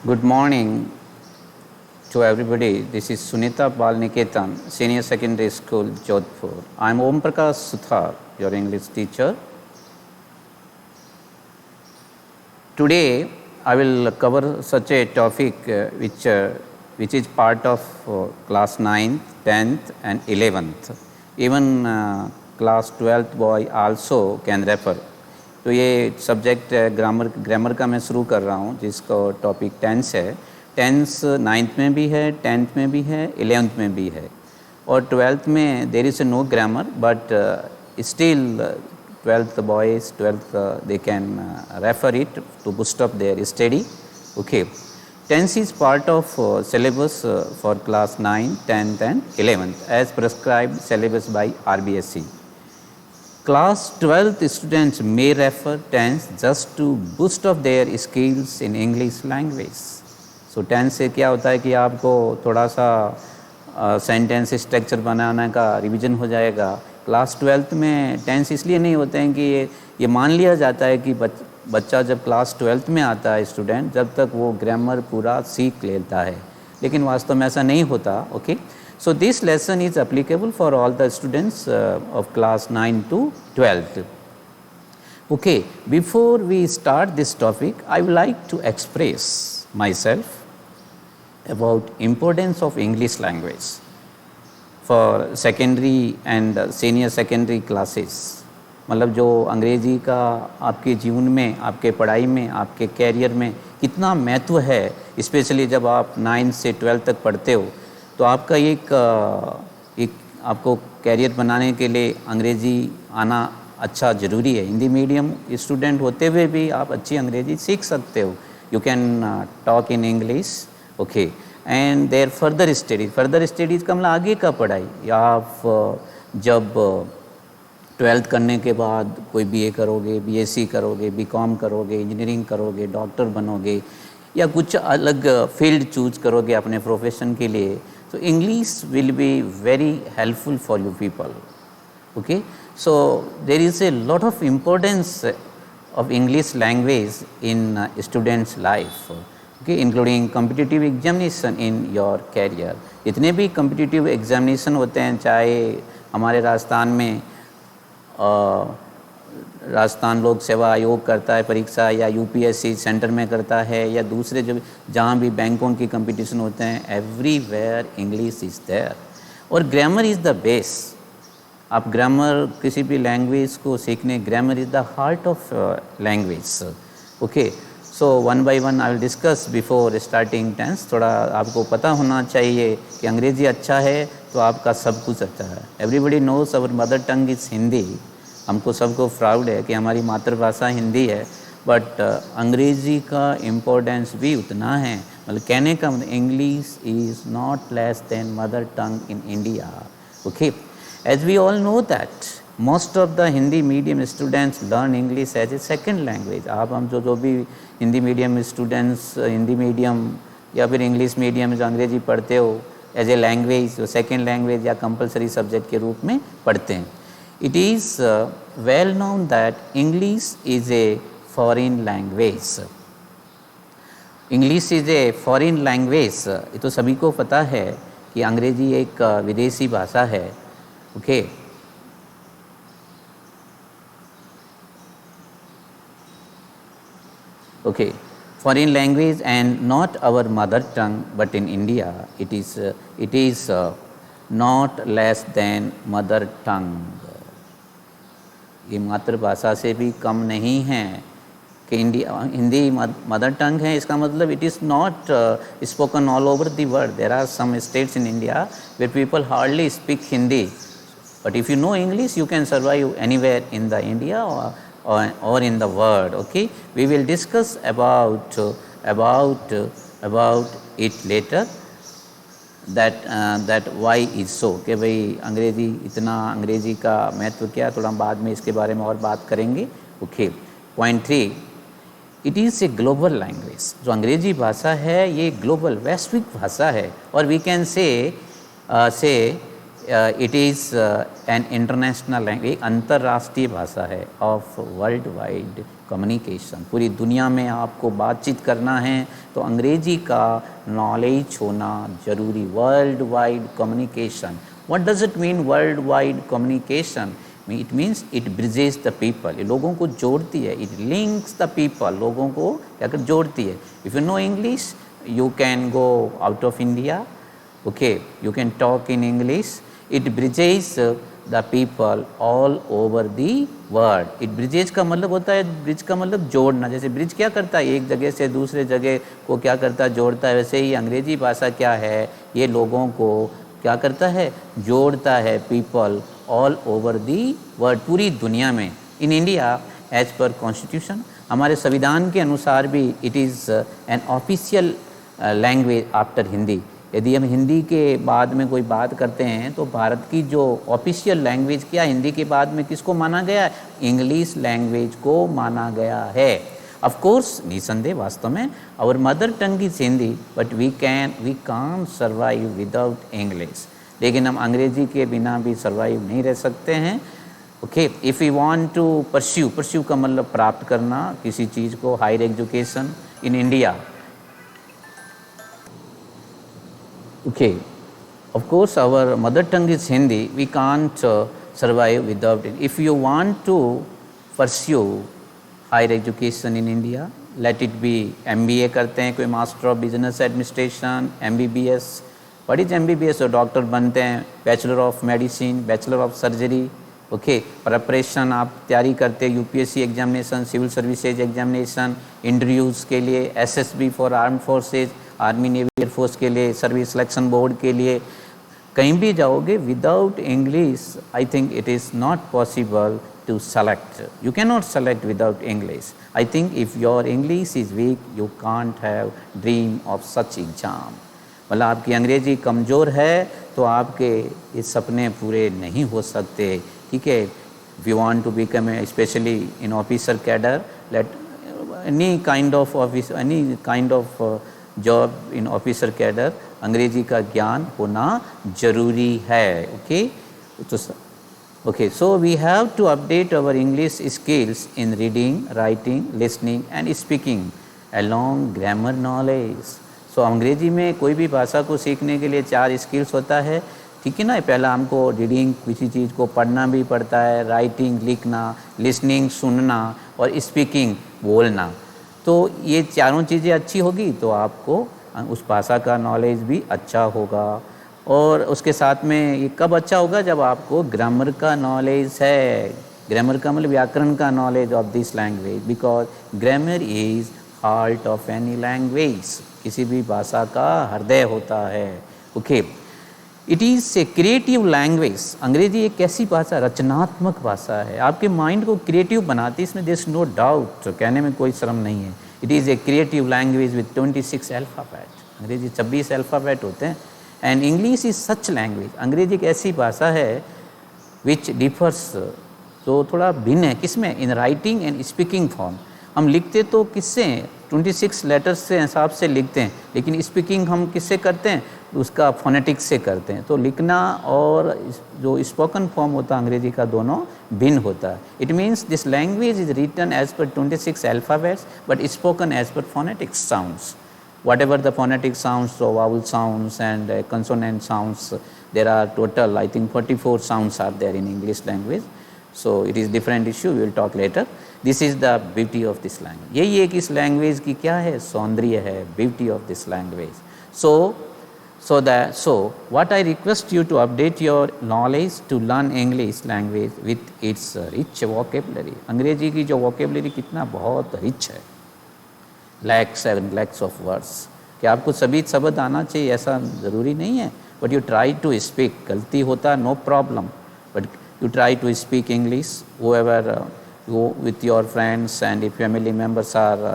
Good morning to everybody. This is Sunita Balniketan, Senior Secondary School, Jodhpur. I am Om Prakash Suthar, your English teacher. Today, I will cover such a topic which is part of class 9th, 10th and 11th. Even class 12th boy also can refer. तो ये subject grammar का मैं शुरू कर रहा हूँ जिसका topic tense है. टेंस 9th में भी है, 10th में भी है, 11th में भी है और 12th में there is no grammar but still 12th boys 12th they can refer it to boost up their study. Okay, tense is part of syllabus for class 9, 10th and 11th as prescribed syllabus by RBSE. Class 12th students may refer tense just to boost up their skills in English language. So tense से क्या होता है कि आपको थोड़ा सा sentence structure बनाने का रिवीजन हो जाएगा. क्लास 12th में टेंस इसलिए नहीं होते हैं कि ये मान लिया जाता है कि बच्चा जब क्लास 12th में आता है स्टूडेंट जब तक वो ग्रामर पूरा सीख लेता है, लेकिन वास्तव में ऐसा नहीं होता. Okay, so this lesson is applicable for all the students of class 9 to 12th. Okay, before we start this topic, I would like to express myself about importance of English language for secondary and senior secondary classes. मतलब जो अंग्रेजी का आपके जीवन में, आपके पढ़ाई में, आपके कैरियर में कितना महत्व है, स्पेशली जब आप 9 से 12 तक पढ़ते हो, तो आपका एक आपको कैरियर बनाने के लिए अंग्रेज़ी आना अच्छा ज़रूरी है. हिंदी मीडियम स्टूडेंट होते हुए भी आप अच्छी अंग्रेज़ी सीख सकते हो. You can talk in English. Okay, and there further studies का मतलब आगे का पढ़ाई. या आप जब 12th करने के बाद कोई BA करोगे, BSc करोगे, BCom करोगे, इंजीनियरिंग करोगे, डॉक्टर बनोगे या कुछ अलग फील्ड चूज करोगे अपने प्रोफेशन के लिए, so English will be very helpful for you people. Okay, so there is a lot of importance of English language in students life. Okay, including competitive examination in your career. जितने भी competitive examination होते हैं, चाहे हमारे राजस्थान में राजस्थान लोक सेवा आयोग करता है परीक्षा, या UPSC सेंटर में करता है, या दूसरे जो जहाँ भी बैंकों की कंपटीशन होते हैं, एवरीवेयर इंग्लिश इज़ देयर. और ग्रामर इज़ द बेस. आप ग्रामर किसी भी लैंग्वेज को सीखने, grammar is the heart of language. Okay, so one by one I will discuss before starting tense. थोड़ा आपको पता होना चाहिए कि अंग्रेजी अच्छा है तो आपका सब कुछ अच्छा है. Everybody knows our mother tongue is Hindi. हमको सबको प्राउड है कि हमारी मातृभाषा हिंदी है, बट अंग्रेज़ी का इम्पोर्टेंस भी उतना है. मतलब कहने का मतलब English is not less than mother tongue in India. Okay, as we all know that most of the Hindi medium students learn English as a second language. हम जो भी Hindi medium students Hindi medium या फिर इंग्लिश मीडियम जो अंग्रेजी पढ़ते हो as a language, जो सेकेंड लैंग्वेज या कंपलसरी सब्जेक्ट के रूप में पढ़ते हैं. It is well known that English is a foreign language. English is a foreign language. ये तो सभी को पता है कि अंग्रेजी एक विदेशी भाषा है. Okay, okay, foreign language and not our mother tongue, but in India it is not less than mother tongue. ये मातृभाषा से भी कम नहीं है कि हिंदी मदर टंग है. इसका मतलब it is not spoken all over the world. There are some states in India where people hardly speak Hindi, but if you know English you can survive anywhere in the India और in the world. Okay, we will discuss about it later. That why is so, कि भाई अंग्रेज़ी इतना, अंग्रेज़ी का महत्व क्या, थोड़ा बाद में इसके बारे में और बात करेंगे. Okay, point 3, it is a global language. जो अंग्रेज़ी भाषा है ये ग्लोबल वैश्विक भाषा है. और we can say it is an international language, अंतर्राष्ट्रीय भाषा है ऑफ वर्ल्ड वाइड कम्युनिकेशन. पूरी दुनिया में आपको बातचीत करना है तो तो अंग्रेजी का नॉलेज होना जरूरी। World wide communication, what does it mean world wide communication? It means it bridges the people, ये लोगों को जोड़ती है। इट लिंक्स द पीपल, लोगों को क्या कर जोड़ती है। If you know English you can go out of India, okay, you can talk in English. It bridges the people all over the world. It bridges का मतलब होता है, ब्रिज का मतलब जोड़ना। जैसे ब्रिज क्या करता है, एक जगह से दूसरे जगह को क्या करता है, जोड़ता है। वैसे ही अंग्रेजी भाषा क्या है, ये लोगों को क्या करता है, जोड़ता है। People all over the world, पूरी दुनिया में। In India as per constitution, हमारे संविधान के अनुसार भी it is an official language after Hindi. यदि हम हिंदी के बाद में कोई बात करते हैं तो भारत की जो ऑफिशियल लैंग्वेज क्या, हिंदी के बाद में किसको माना गया है, इंग्लिश लैंग्वेज को माना गया है। ऑफ कोर्स निसंदेह, वास्तव में our mother tongue is Hindi, but we can survive without English. लेकिन हम अंग्रेजी के बिना भी सर्वाइव नहीं रह सकते हैं। Okay, if you want to pursue का मतलब प्राप्त करना किसी चीज़ को, higher education in India. Okay, of course our mother tongue is Hindi, we can't survive without it. If you want to pursue higher education in India, let it be MBA करते हैं कोई, master of business administration, MBBS। What is MBBS? तो doctor बनते हैं, bachelor of medicine, bachelor of surgery. Okay, preparation आप तैयारी करते हैं UPSC examination, civil services examination, interviews के लिए, SSB for arm forces, army navy air force के लिए, सर्विस सिलेक्शन बोर्ड के लिए, कहीं भी जाओगे without English I think it is not possible to select. You can not select without English. I think if your English is weak you can't have dream of such exam. मतलब आपकी अंग्रेजी कमज़ोर है तो आपके ये सपने पूरे नहीं हो सकते। ठीक है, if you want to become specially in officer cadre, let any kind of office, any kind of job in officer cadre, अंग्रेजी का ज्ञान होना जरूरी है। ओके, तो okay, so we have to update our English skills in reading, writing, listening and speaking along grammar knowledge. So अंग्रेजी में कोई भी भाषा को सीखने के लिए 4 स्किल्स होता है। ठीक है ना, पहला हमको रीडिंग, किसी चीज़ को पढ़ना भी पड़ता है, राइटिंग लिखना, लिसनिंग सुनना, और स्पीकिंग बोलना। तो ये चारों चीज़ें अच्छी होगी तो आपको उस भाषा का नॉलेज भी अच्छा होगा। और उसके साथ में ये कब अच्छा होगा, जब आपको ग्रामर का नॉलेज है। ग्रामर का मतलब व्याकरण का knowledge of this language, because grammar is heart of any language, किसी भी भाषा का हृदय होता है। Okay, it is a creative language. अंग्रेजी एक ऐसी भाषा, रचनात्मक भाषा है, आपके माइंड को क्रिएटिव बनाती है, इसमें देयर इज नो डाउट, कहने में कोई शर्म नहीं है। It is a creative language with 26 alphabet. अंग्रेजी 26 अल्फ़ाबेट होते हैं। And English is such language, अंग्रेजी एक ऐसी भाषा है विच डिफर्स, तो थोड़ा भिन्न है किसमें, in writing and speaking form. हम लिखते तो किससे, 26 लेटर्स से हिसाब से लिखते हैं, लेकिन स्पीकिंग हम किससे करते हैं, उसका फोनेटिक्स से करते हैं। तो लिखना और जो स्पोकन फॉर्म होता है अंग्रेजी का, दोनों भिन्न होता है। It means this language is written as per 26 alphabets but spoken as per phonetics sounds. whatever the phonetic sounds, so vowel sounds and consonant sounds, there are total I think 44 sounds are there in English language. So it is different issue, we will talk later. This is the beauty of this language. यही एक इस language की क्या है, सौंदर्य है, beauty of this language. So what I request you to update your knowledge to learn English language with its rich vocabulary. अंग्रेजी की जो vocabulary कितना बहुत rich है, lakhs and lakhs of words. कि आपको सभी शब्द आना चाहिए ऐसा ज़रूरी नहीं है, but you try to speak. गलती होता no problem, but you try to speak English. whoever go with your friends and if family members are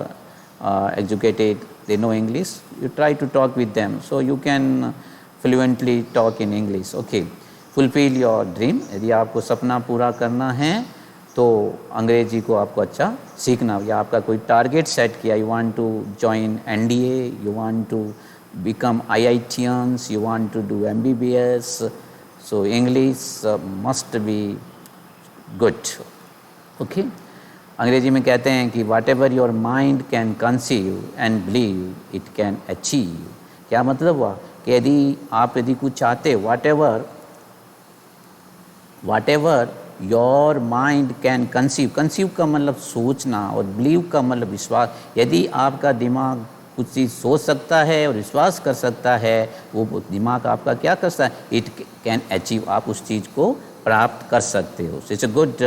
educated, they know English, you try to talk with them so you can fluently talk in English. Okay, fulfill your dream. यदि आपको सपना पूरा करना है तो अंग्रेजी को आपको अच्छा सीखना, या आपका कोई टारगेट सेट किया, you want to join NDA, you want to become IITians, you want to do MBBS, so English must be good. Okay, अंग्रेजी में कहते हैं कि whatever your mind can conceive and believe it can achieve. क्या मतलब हुआ कि यदि कुछ चाहते, whatever your mind can conceive का मतलब सोचना और बिलीव का मतलब विश्वास। यदि आपका दिमाग कुछ चीज़ सोच सकता है और विश्वास कर सकता है, वो दिमाग आपका क्या करता है, इट कैन अचीव, आप उस चीज़ को प्राप्त कर सकते हो। So it's a good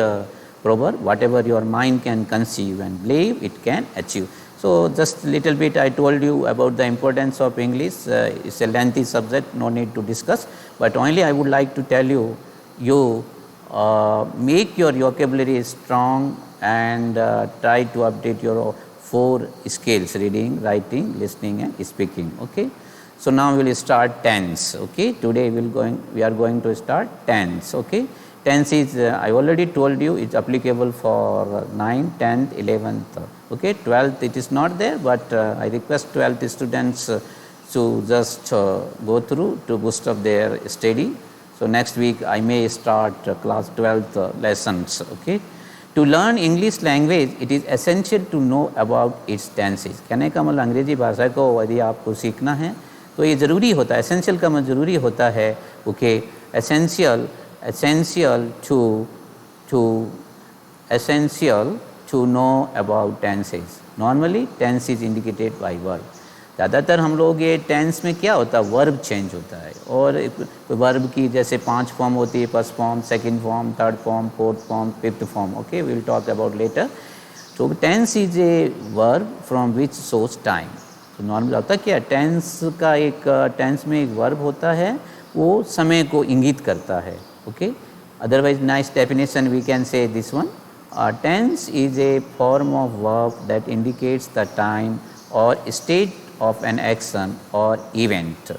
proverb, whatever your mind can conceive and believe it can achieve. So just little bit I told you about the importance of English. It's a lengthy subject, no need to discuss, but only I would like to tell you, make your vocabulary strong and try to update your 4 skills: reading, writing, listening and speaking. Okay, so now we will start tense. Okay, today we are going to start tense. Okay, tense is I already told you it's applicable for 9th, 10th, 11th. Okay, 12th it is not there, but I request 12th students to just go through to boost up their study. So next week I may start class 12th lessons. Okay, to learn English language it is essential to know about its tenses. कहने का मतलब अंग्रेजी भाषा को यदि आपको सीखना है तो ये ज़रूरी होता है, एसेंशियल का मतलब ज़रूरी होता है। Okay, essential to know about tenses. Normally tense is indicated by verb. ज़्यादातर हम लोग ये टेंस में क्या होता है, वर्ब चेंज होता है, और वर्ब की जैसे 5 फॉर्म होती है, first form, second form, third form, fourth form, fifth form. Okay, we will talk about later. तो tense is a verb from which shows time. तो नॉर्मल होता क्या, टेंस का एक टेंस में एक वर्ब होता है, वो समय को इंगित करता है. Okay, otherwise nice definition we can say this one. Tense is a form of verb that indicates the time or state of an action or event.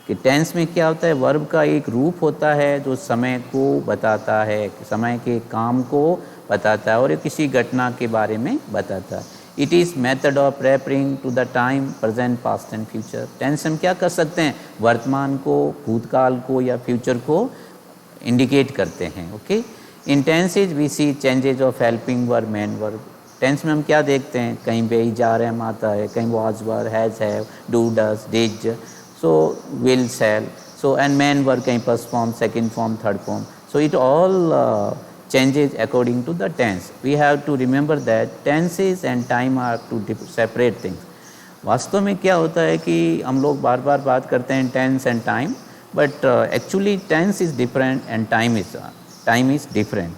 कि टेंस में क्या होता है, वर्ब का एक रूप होता है जो समय को बताता है, समय के काम को बताता है और किसी घटना के बारे में बताता है. It is method of referring to the time, present, past and future. Tense हम क्या कर सकते हैं, वर्तमान को, भूतकाल को या फ्यूचर को इंडिकेट करते हैं. Okay, in tenses we see changes of helping verb, main verb. Tense में हम क्या देखते हैं, कहीं पे ही जा रहे हम आता है, कहीं was were, has have, do does, did, so will, shall, so and main verb कहीं first form, second form, third form. So it all changes according to the tense. We have to remember that tenses and time are two separate things. वास्तव में क्या होता है कि हम लोग बार बार बात करते हैं tense and time, but actually tense is different and time is different.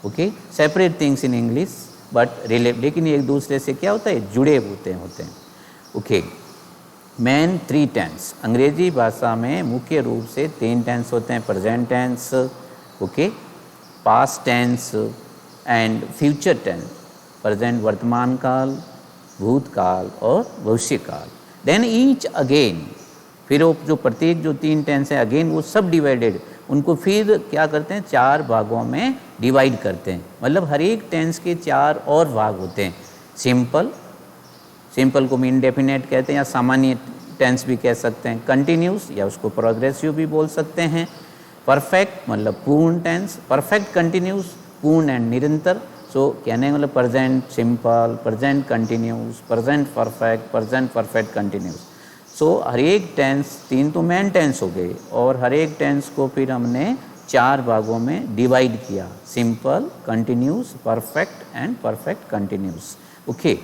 Okay, separate things in English but relate, लेकिन एक दूसरे से क्या होता है, जुड़े होते हैं. Okay, main 3 tense. अंग्रेजी भाषा में मुख्य रूप से 3 टेंस होते हैं, present tense, okay, past tense and future tense. Present वर्तमान काल, भूतकाल और भविष्य काल. देन ईच अगेन, फिर वो जो प्रत्येक जो 3 टेंस है अगेन वो सब डिवाइडेड, उनको फिर क्या करते हैं, 4 भागों में डिवाइड करते हैं. मतलब हर एक टेंस के 4 और भाग होते हैं. सिंपल को इंडेफिनेट कहते हैं या सामान्य टेंस भी कह सकते हैं. कंटिन्यूस या उसको प्रोग्रेसिव भी बोल सकते हैं. परफेक्ट मतलब पूर्ण टेंस, परफेक्ट कंटिन्यूस, पूर्ण एंड निरंतर. सो कहने मतलब present simple, present continuous, present perfect continuous. So हर एक टेंस, 3 तो मेन टेंस हो गए और हर एक टेंस को फिर हमने 4 भागों में डिवाइड किया, simple, continuous, perfect and perfect continuous. Okay,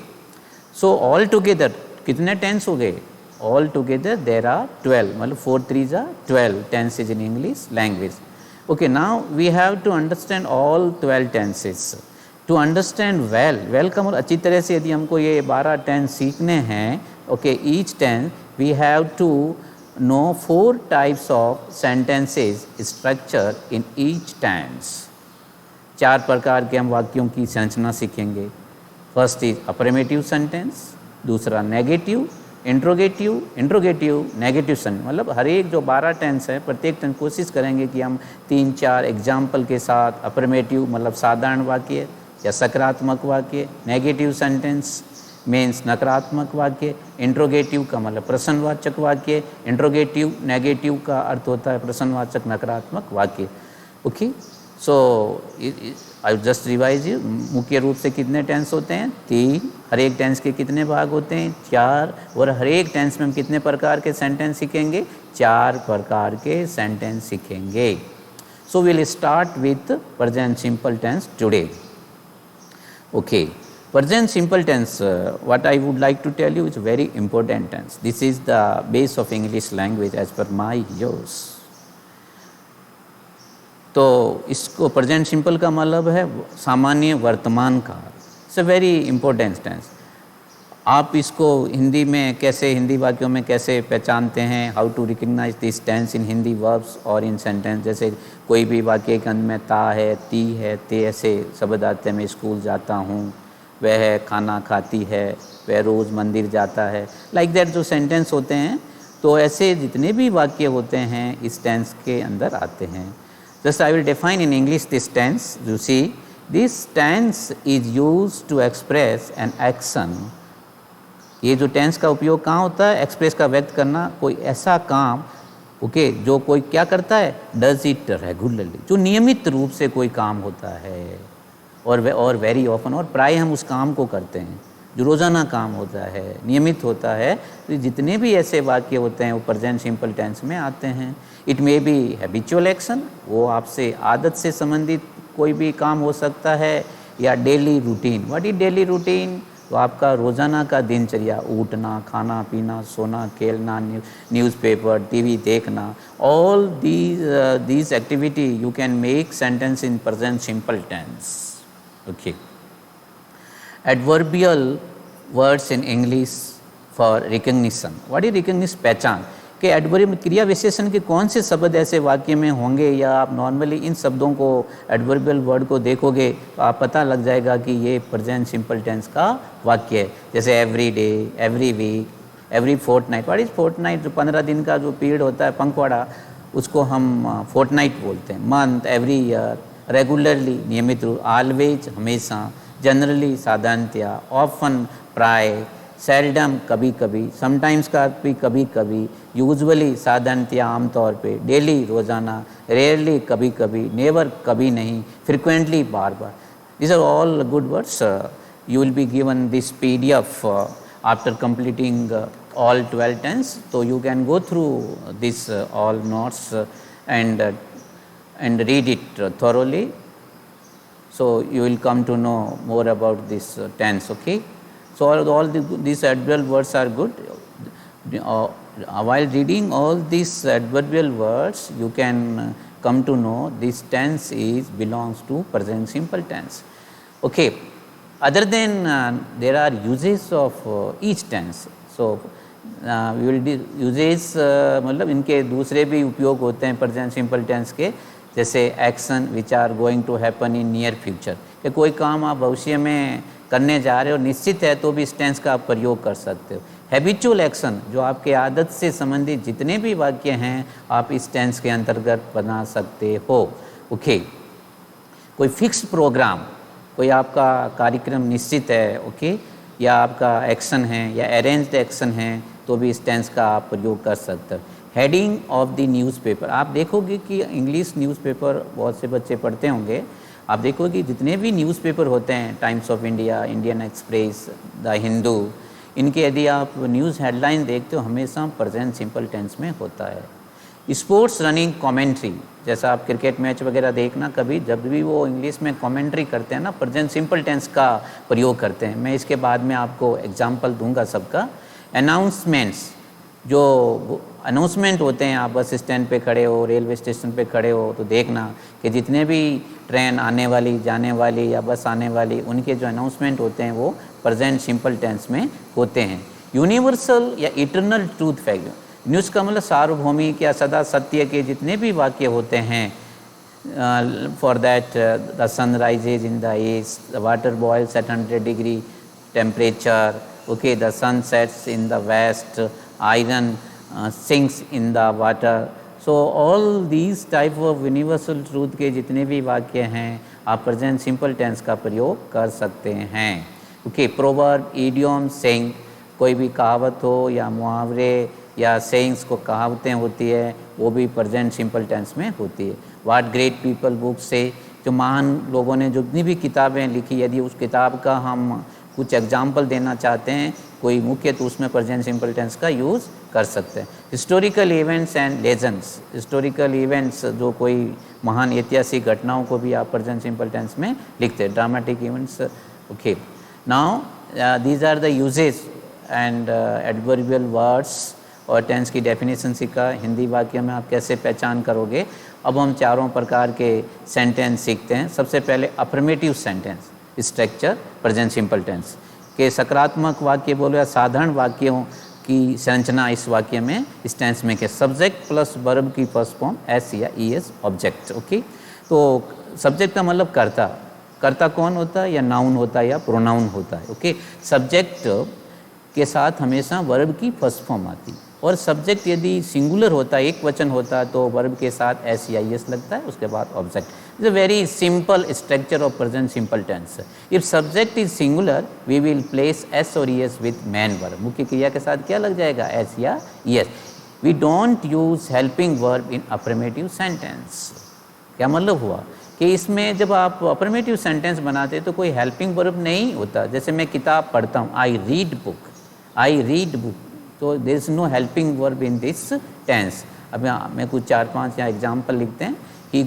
so all together कितने टेंस हो गए, all together there are 12, मतलब 4 3s are 12 tenses in English language. Okay, now we have to understand all 12 tenses. To understand well का मतलब अच्छी तरह से यदि हमको ये 12 टेंस सीखने हैं, okay, each tense we have to know 4 types of sentences structure in each tense. 4 प्रकार के हम वाक्यों की संरचना सीखेंगे. फर्स्ट इज अफर्मेटिव सेंटेंस, दूसरा नेगेटिव, इंट्रोगेटिव, नेगेटिव सेंटेंस. मतलब हर एक जो 12 टेंस है, प्रत्येक टेंस कोशिश करेंगे कि हम 3-4 एग्जाम्पल के साथ, अफर्मेटिव मतलब साधारण वाक्य या सकारात्मक वाक्य, नेगेटिव सेंटेंस मीन्स नकारात्मक वाक्य, इंट्रोगेटिव का मतलब प्रश्नवाचक वाक्य, इंट्रोगेटिव नेगेटिव का अर्थ होता है प्रश्नवाचक नकारात्मक वाक्य. Okay, so I just revise you, मुख्य रूप से कितने टेंस होते हैं? 3। हर एक टेंस के कितने भाग होते हैं? 4। और हर एक टेंस में हम कितने प्रकार के सेंटेंस सीखेंगे? 4 प्रकार के सेंटेंस सीखेंगे। So will start with present simple tense today. Okay, present simple tense, what I would like to tell you is very important tense. This is the base of English language as per my use. तो इसको present simple का मतलब है सामान्य वर्तमान काल। It's a very important tense. आप इसको हिंदी में कैसे, हिंदी वाक्यों में कैसे पहचानते हैं? How to recognise this tense in Hindi verbs और इन सेंटेंस। जैसे कोई भी वाक्य के अंत में ता है, ती है, ते ऐसे शब्द आते हैं। मैं स्कूल जाता हूँ, वह खाना खाती है, वह रोज़ मंदिर जाता है, लाइक दैट जो सेंटेंस होते हैं। तो ऐसे जितने भी वाक्य होते हैं इस टेंस के अंदर आते हैं। Just I will define in English this tense. You see, this tense is use to express an action. ये जो टेंस का उपयोग कहाँ होता है? एक्सप्रेस का व्यक्त करना कोई ऐसा काम, ओके, जो कोई क्या करता है? डज इट रेगुलरली, जो नियमित रूप से कोई काम होता है और वेरी ऑफन, और प्राय हम उस काम को करते हैं जो रोज़ाना काम होता है, नियमित होता है। तो जितने भी ऐसे वाक्य होते हैं वो प्रेजेंट सिंपल टेंस में आते हैं। It may be habitual action, वो आपसे आदत से संबंधित कोई भी काम हो सकता है, या daily routine. What is daily routine? तो आपका रोज़ाना का दिनचर्या, उठना, खाना पीना, सोना, खेलना, न्यूज़पेपर, टीवी देखना, all these activity you can make sentence in present simple tense. Okay. Adverbial words in English for recognition. What is recognition? पहचान के एडवर्ब क्रिया विशेषण के कौन से शब्द ऐसे वाक्य में होंगे, या आप नॉर्मली इन शब्दों को, एडवर्बियल वर्ड को देखोगे तो आप पता लग जाएगा कि ये प्रेजेंट सिंपल टेंस का वाक्य है। जैसे every day, every week, every fortnight. What is fortnight? जो 15 दिन का जो पीरियड होता है, पंखवाड़ा, उसको हम फोर्टनाइट बोलते हैं। मंथ, एवरी ईयर, रेगुलरली नियमित रूप, ऑलवेज हमेशा, जनरली साधारणतया, ऑफन प्राय, सेल्डम कभी कभी, समटाइम्स का भी कभी कभी, यूजुअली साधारणतया आमतौर पे, डेली रोज़ाना, रेयरली कभी कभी, नेवर कभी नहीं, फ्रिक्वेंटली बार बार। This are all good words. You will be given this PDF after completing all 12 tense. So you can go through this all notes and read it thoroughly. So you will come to know more about this tense. Okay. So all these adverbial words are good. While reading all these adverbial words, you can come to know this tense belongs to present simple tense. Okay. Other than there are uses of each tense. So we will uses मतलब इनके दूसरे भी उपयोग होते हैं present simple tense के। जैसे action which are going to happen in near future, कि कोई काम आप भविष्य में करने जा रहे हो, निश्चित है, तो भी इस टेंस का आप प्रयोग कर सकते हो। हैबिचुअल एक्शन, जो आपके आदत से संबंधित जितने भी वाक्य हैं आप इस टेंस के अंतर्गत बना सकते हो। ओके। कोई फिक्स प्रोग्राम, कोई आपका कार्यक्रम निश्चित है, ओके, या आपका एक्शन है या अरेंज्ड एक्शन है, तो भी इस टेंस का आप प्रयोग कर सकते हो। हेडिंग ऑफ द न्यूज़पेपर, आप देखोगे कि इंग्लिश न्यूज़पेपर बहुत से बच्चे पढ़ते होंगे। आप देखोगे कि जितने भी न्यूज़पेपर होते हैं, times of India, Indian express, the Hindu, इनके यदि आप न्यूज़ हेडलाइन देखते हो हमेशा प्रेजेंट सिंपल टेंस में होता है। स्पोर्ट्स रनिंग कमेंट्री, जैसा आप क्रिकेट मैच वगैरह देखना, कभी जब भी वो इंग्लिश में कमेंट्री करते हैं ना, प्रेजेंट सिंपल टेंस का प्रयोग करते हैं। मैं इसके बाद में आपको एग्जांपल दूंगा सबका। अनाउंसमेंट्स, जो अनाउंसमेंट होते हैं, आप बस स्टैंड पे खड़े हो, रेलवे स्टेशन पे खड़े हो, तो देखना कि जितने भी ट्रेन आने वाली, जाने वाली या बस आने वाली, उनके जो अनाउंसमेंट होते हैं वो प्रेजेंट सिंपल टेंस में होते हैं। यूनिवर्सल या इटरनल ट्रूथ फैक्ट, न्यूज़ का मतलब सार्वभौमिक या सदा सत्य के जितने भी वाक्य होते हैं। For that the sun rises in the east, the water boils at 100 degree temperature, okay, the sun sets in the west, iron sinks in the water. So all these type of universal truth के जितने भी वाक्य हैं आप present simple tense का प्रयोग कर सकते हैं। ओके। प्रोवर्ब, इडियम, सेइंग, कोई भी कहावत हो या मुहावरे या सेइंग्स को कहावतें होती है, वो भी प्रेजेंट सिंपल टेंस में होती है। व्हाट ग्रेट पीपल बुक से, जो महान लोगों ने जितनी भी किताबें लिखी, यदि उस किताब का हम कुछ एग्जाम्पल देना चाहते हैं कोई मुख्य, तो उसमें प्रेजेंट सिंपल टेंस का यूज़ कर सकते हैं। Historical events and legends, historical events जो कोई महान ऐतिहासिक घटनाओं को भी आप प्रेजेंट सिंपल टेंस में लिखते हैं, dramatic events. Okay, now these are the usages and adverbial words और टेंस की डेफिनेशन सीखा। हिंदी वाक्य में आप कैसे पहचान करोगे। अब हम चारों प्रकार के सेंटेंस सीखते हैं। सबसे पहले affirmative sentence structure present simple tense के सकारात्मक वाक्य बोलो या साधारण वाक्यों की संरचना इस वाक्य में इस टेंस में के सब्जेक्ट प्लस वर्ब की फर्स्ट फॉर्म एस या ई एस ऑब्जेक्ट। ओके, तो सब्जेक्ट का मतलब कर्ता, कर्ता कौन होता है, या नाउन होता है या प्रोनाउन होता है। ओके, सब्जेक्ट के साथ हमेशा वर्ब की फर्स्ट फॉर्म आती है, और सब्जेक्ट यदि सिंगुलर होता है, एक वचन होता है, तो वर्ब के साथ एस या ई एस लगता है, उसके बाद object. It's a very simple structure of present simple tense. If subject is singular we will place S और E S with main verb. मुख्य क्रिया के साथ क्या लग जाएगा, एस या E S. We don't use helping verb in affirmative sentence. क्या मतलब हुआ कि इसमें जब आप अफर्मेटिव सेंटेंस बनाते तो कोई हेल्पिंग वर्ब नहीं होता। जैसे मैं किताब पढ़ता हूँ, I read book, I read book, तो there is no helping verb in this tense. अब मैं कुछ 4-5 यहाँ एग्जाम्पल लिखते हैं। He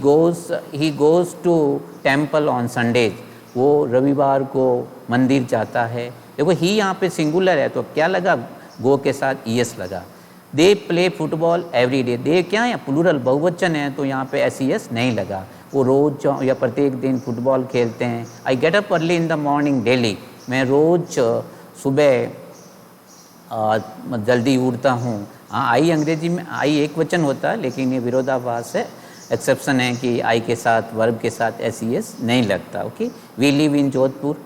goes to temple on Sundays, वो रविवार को मंदिर जाता है। देखो ही यहाँ पे सिंगुलर है तो क्या लगा, गो के साथ ई एस लगा। They play football every day, they क्या है प्लूरल बहुवचन है तो यहाँ पे एस ई एस नहीं लगा। वो रोज या प्रत्येक दिन फुटबॉल खेलते हैं। I get up early in the morning daily, मैं रोज सुबह जल्दी उठता हूँ। हाँ, आई अंग्रेजी में आई एक वचन होता है, लेकिन ये विरोधाभास है, एक्सेप्शन है कि आई के साथ वर्ब के साथ एस ई एस नहीं लगता। Okay, we live in Jodhpur,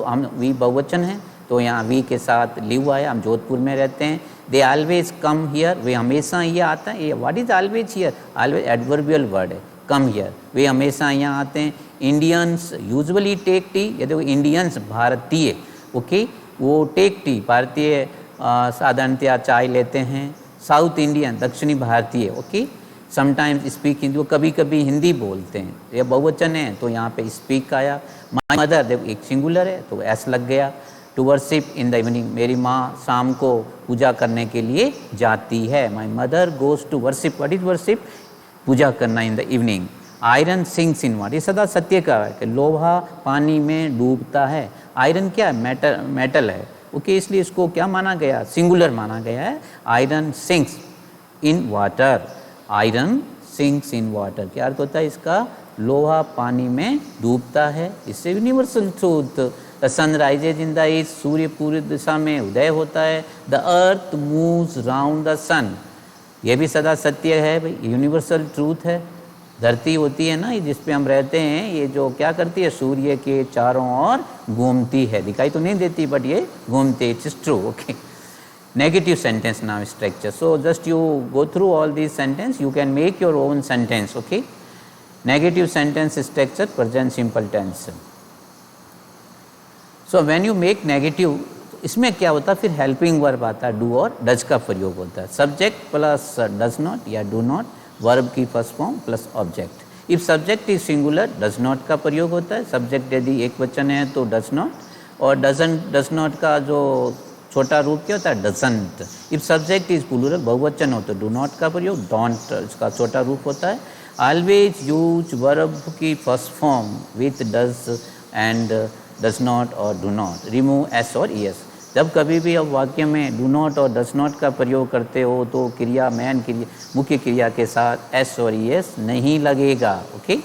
हम वी बहुवचन हैं तो यहाँ वी के साथ लिव आया, हम जोधपुर में रहते हैं। दे ऑलवेज कम हियर, वे हमेशा ये आता है। What is always here, always adverbial word है, कम हियर, वे हमेशा यहाँ आते हैं। इंडियंस यूजुअली टेक टी, ये देखो इंडियंस भारतीय, ओके, वो टेक टी भारतीय साधारणतया चाय लेते हैं। साउथ इंडियन दक्षिणी भारतीय, ओके, समटाइम्स स्पीक हिंदी, वो कभी कभी हिंदी बोलते हैं। ये बहुवचन है तो यहाँ पे स्पीक आया। माई मदर, देखो एक सिंगुलर है तो एस लग गया। To worship in the evening, मेरी माँ शाम को पूजा करने के लिए जाती है। My mother goes to worship, what is worship, पूजा करना in the evening. Iron sinks in water, ये सदा सत्य का है कि लोहा पानी में डूबता है। आयरन क्या है, मेटल है, ओके, इसलिए इसको क्या माना गया, सिंगुलर माना गया है। Iron sinks in water, iron sinks in water, क्या अर्थ होता है इसका, लोहा पानी में डूबता है। इससे universal truth, the sun rises in the east, सूर्य पूरी दिशा में उदय होता है। The earth moves round the sun, ये भी सदा सत्य है भाई, यूनिवर्सल ट्रूथ है। धरती होती है ना जिस पे हम रहते हैं, ये जो क्या करती है, सूर्य के चारों ओर घूमती है, दिखाई तो नहीं देती बट ये घूमती है, it's true. Okay, negative sentence now structure, so just you go through all these sentence, you can make your own sentence. Okay, negative sentence structure present simple tense. So when you make negative, इसमें क्या होता है, फिर helping verb आता है, do और does का प्रयोग होता है। सब्जेक्ट प्लस डज नॉट या डू नॉट, वर्ब की first form plus object. If subject is singular does not का प्रयोग होता है। सब्जेक्ट यदि एक वचन है तो डज नॉट, और डज नॉट का जो छोटा रूप क्या होता है, doesn't. If subject is plural बहुवचन हो तो डू नॉट का प्रयोग, डोंट इसका छोटा रूप होता है। ऑलवेज यूज वर्ब की first form with does and does not और डू नॉट, रिमूव एस और ई एस। जब कभी भी आप वाक्य में डू नॉट और डज नॉट का प्रयोग करते हो तो क्रिया मैन क्रिया मुख्य क्रिया के साथ एस और ई एस नहीं लगेगा। Okay,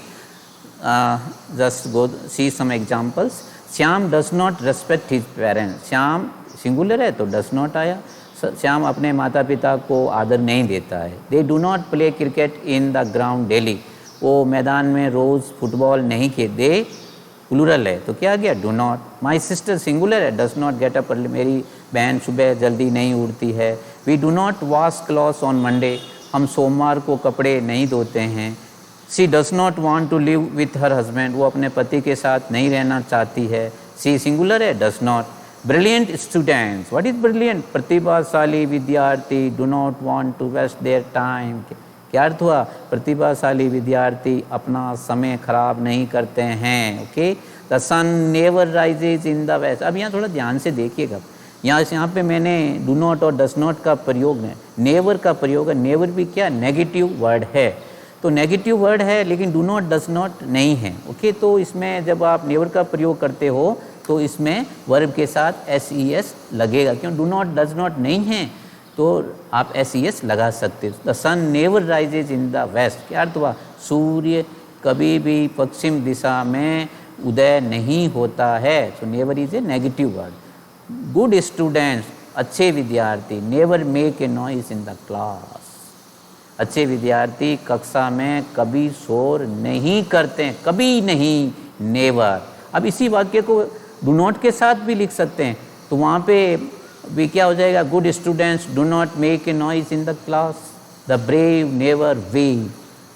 just go see some examples. Shyam does not respect his parents, Shyam singular है तो डज नॉट आया। श्याम अपने माता पिता को आदर नहीं देता है। They do not play cricket in the ground daily, वो मैदान में रोज़ फुटबॉल नहीं खेलते, प्लूरल है तो क्या आ गया, do not. My sister singular है, does not get up early, मेरी बहन सुबह जल्दी नहीं उठती है। We do not wash clothes on Monday, हम सोमवार को कपड़े नहीं धोते हैं। She does not want to live with her husband, वो अपने पति के साथ नहीं रहना चाहती है। सी सिंगुलर है, does not. Brilliant students, what is brilliant, प्रतिभाशाली विद्यार्थी, do not want to waste their time, क्या अर्थ हुआ? प्रतिभाशाली विद्यार्थी अपना समय खराब नहीं करते हैं। Okay, the sun never rises in the west. अब यहाँ थोड़ा ध्यान से देखिएगा, यहाँ पे मैंने डू नॉट और डस नॉट का प्रयोग है, नेवर का प्रयोग है। नेवर भी क्या नेगेटिव वर्ड है, तो नेगेटिव वर्ड है लेकिन डू नॉट डस नॉट नहीं है। ओके, तो इसमें जब आप नेवर का प्रयोग करते हो तो इसमें वर्ब के साथ एस लगेगा। क्यों? डू नॉट डज नॉट नहीं है तो आप एस लगा सकते हो। The sun never rises in the west, क्या अर्थ हुआ? सूर्य कभी भी पश्चिम दिशा में उदय नहीं होता है। So never is a negative word. Good students, अच्छे विद्यार्थी, never make a noise in the class. अच्छे विद्यार्थी कक्षा में कभी शोर नहीं करते हैं, कभी नहीं, नेवर। अब इसी वाक्य को डू नॉट के साथ भी लिख सकते हैं, तो वहाँ पे भी क्या हो जाएगा? Good students do not make a noise in the class. The brave never weep,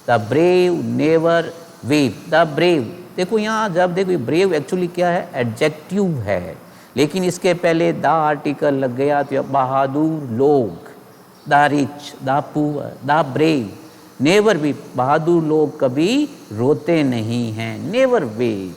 the brave never weep. The brave, देखो यहाँ जब देखो ब्रेव एक्चुअली क्या है? एडजेक्टिव है, लेकिन इसके पहले द आर्टिकल लग गया तो बहादुर लोग, the rich, the poor, the brave, never weep. बहादुर लोग कभी रोते नहीं हैं, never weep.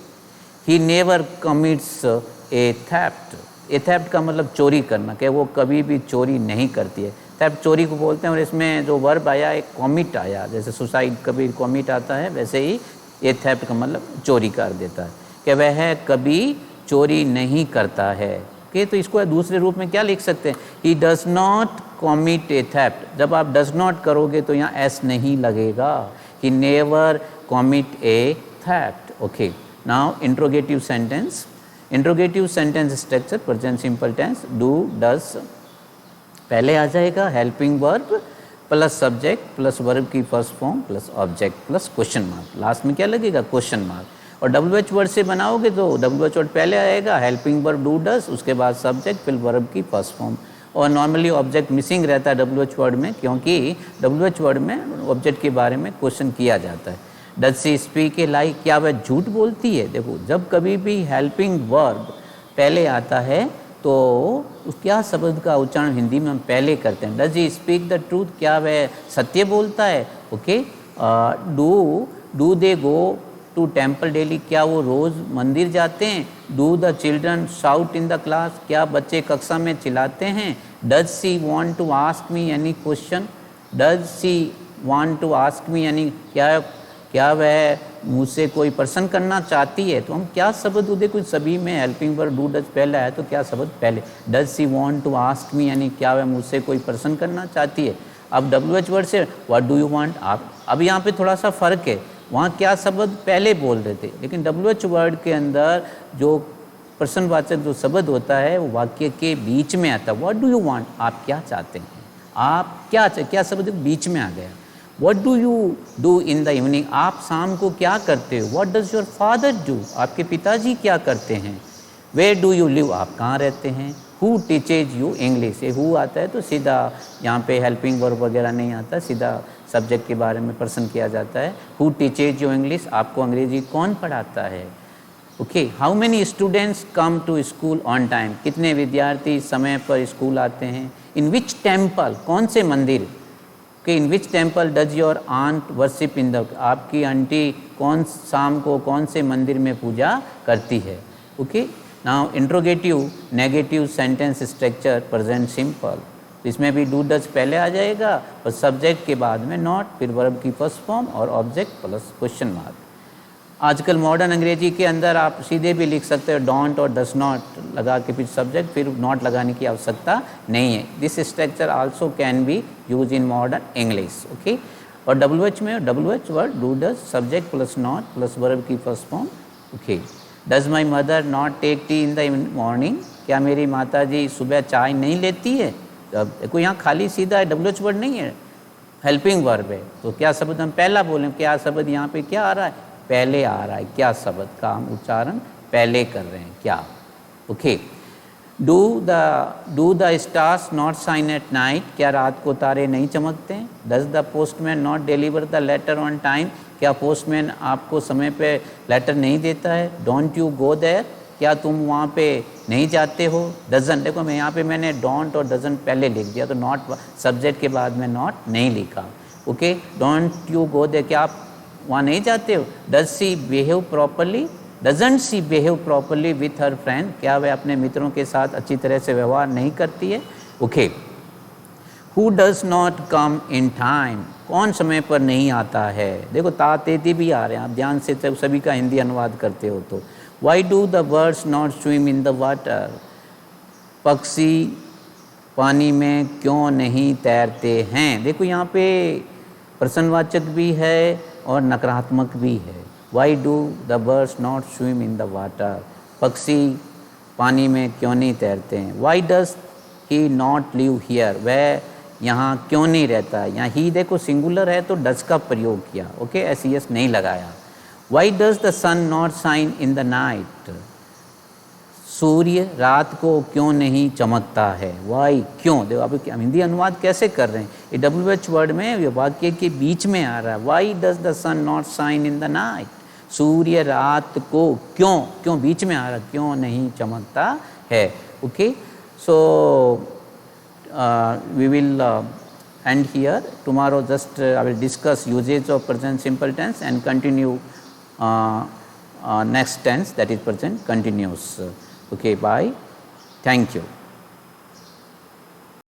He never commits a theft. A theft का मतलब चोरी करना, कि वो कभी भी चोरी नहीं करती है। थेफ्ट चोरी को बोलते हैं, और इसमें जो वर्ब आया एक कॉमिट आया, जैसे सुसाइड कभी कॉमिट आता है, वैसे ही ये थेफ्ट का मतलब चोरी कर देता है, कि वह कभी चोरी नहीं करता है। कि तो इसको दूसरे रूप में क्या लिख सकते हैं? He does not commit a theft. जब आप डज नॉट करोगे तो यहाँ एस नहीं लगेगा। He never commit a theft. Okay, now interrogative sentence. Interrogative sentence structure present simple tense, do does पहले आ जाएगा, helping verb plus subject plus verb की first form plus object plus question mark, last में क्या लगेगा? Question mark. और WH word से बनाओगे तो WH वर्ड पहले आएगा, हेल्पिंग वर्ब डू डज, उसके बाद सब्जेक्ट फिर वर्ब की फर्स्ट फॉर्म। और नॉर्मली ऑब्जेक्ट मिसिंग रहता है WH वर्ड में, क्योंकि WH वर्ड में ऑब्जेक्ट के बारे में क्वेश्चन किया जाता है। डज सी स्पीक ए लाई, क्या वह झूठ बोलती है? देखो जब कभी भी हेल्पिंग वर्ब पहले आता है तो उस क्या शब्द का उच्चारण हिंदी में हम पहले करते हैं? Does he speak the truth, क्या वह सत्य बोलता है? Okay, do they go to temple daily, क्या वो रोज़ मंदिर जाते हैं? Do the children shout in the class, क्या बच्चे कक्षा में चिल्लाते हैं? Does she want to ask me any question, does she want to ask me यानी क्या वह मुझसे कोई प्रश्न करना चाहती है? तो हम क्या शब्द उदे कुछ सभी में हेल्पिंग वर्ब डू डज पहले आया, तो क्या शब्द पहले? Does she want to ask me यानी क्या वह मुझसे कोई प्रश्न करना चाहती है। अब WH वर्ड से व्हाट डू यू वांट, आप अब यहाँ पे थोड़ा सा फ़र्क है, वहाँ क्या शब्द पहले बोल रहे थे, लेकिन WH वर्ड के अंदर जो प्रश्नवाचक जो शब्द होता है वो वाक्य के बीच में आता है। व्हाट डू यू वांट, आप क्या चाहते हैं, आप क्या शब्द बीच में आ गया। What do you do in the evening, आप शाम को क्या करते हो? What does your father do, आपके पिताजी क्या करते हैं? Where do you live, आप कहाँ रहते हैं? Who teaches you English, ये who आता है तो सीधा यहाँ पे हेल्पिंग वर्ब वगैरह नहीं आता, सीधा सब्जेक्ट के बारे में प्रश्न किया जाता है। Who teaches you English, आपको अंग्रेजी कौन पढ़ाता है? Okay, how many students come to school on time, कितने विद्यार्थी समय पर स्कूल आते हैं? इन विच टेम्पल, कौन से मंदिर कि in which temple does your aunt worship in the, आपकी आंटी कौन शाम को कौन से मंदिर में पूजा करती है। Okay, now interrogative negative sentence structure present simple, इसमें भी डू डज पहले आ जाएगा और सब्जेक्ट के बाद में नॉट, फिर वर्ब की फर्स्ट फॉर्म और ऑब्जेक्ट प्लस क्वेश्चन मार्क। आजकल मॉडर्न अंग्रेजी के अंदर आप सीधे भी लिख सकते हो डोंट और डज नॉट लगा के फिर सब्जेक्ट, फिर नॉट लगाने की आवश्यकता नहीं है। This structure also can be use in modern English. Okay, और WH में WH word do does subject plus not plus verb की first form. Okay, does my mother not take tea in the morning, क्या मेरी माता जी सुबह चाय नहीं लेती है? अब देखो यहाँ खाली सीधा WH वर्ड नहीं है, हेल्पिंग वर्ब है, तो क्या शब्द हम पहला बोलें, क्या शब्द यहाँ पे क्या आ रहा है? पहले आ रहा है, क्या शब्द का हम उच्चारण पहले कर रहे हैं, क्या? Okay, do the stars not shine at night, क्या रात को तारे नहीं चमकते हैं? Does the postman not deliver the later on time, क्या पोस्टमैन आपको समय पे लेटर नहीं देता है? डोंट यू गो देयर, क्या तुम वहाँ पे नहीं जाते हो? डजन, देखो मैं यहाँ पे मैंने डोंट और डजन पहले लिख दिया, तो नॉट सब्जेक्ट के बाद में नॉट नहीं लिखा। Okay, don't you go there, क्या आप वहाँ नहीं जाते हो? Does she behave properly, doesn't she behave properly with her friend, क्या वह अपने मित्रों के साथ अच्छी तरह से व्यवहार नहीं करती है? Okay, who does not come in time, कौन समय पर नहीं आता है? देखो ता तेती भी आ रहे हैं, आप ध्यान से सभी का हिंदी अनुवाद करते हो तो। Why do the birds not swim in the water, पक्षी पानी में क्यों नहीं तैरते हैं? देखो यहाँ पे प्रश्नवाचक भी है और नकारात्मक भी है। Why do the birds not swim in the water, पक्षी पानी में क्यों नहीं तैरते हैं? Why does he not live here, वह यहाँ क्यों नहीं रहता? यहाँ ही देखो सिंगुलर है तो डज का प्रयोग किया, ओके, एस ई एस नहीं लगाया। Why does the sun not shine in the night, सूर्य रात को क्यों नहीं चमकता है? वाई, क्यों? देखो अब हम हिंदी अनुवाद कैसे कर रहे हैं, ये WH वर्ड में ये वाक्य के बीच में आ रहा है। Why does the sun not shine in the night, सूर्य रात को क्यों, क्यों बीच में आ रहा है, क्यों नहीं चमकता है? Okay, so we will end here. Tomorrow just I will discuss usage of present simple tense and continue next tense, that is present continuous. Okay, bye. Thank you.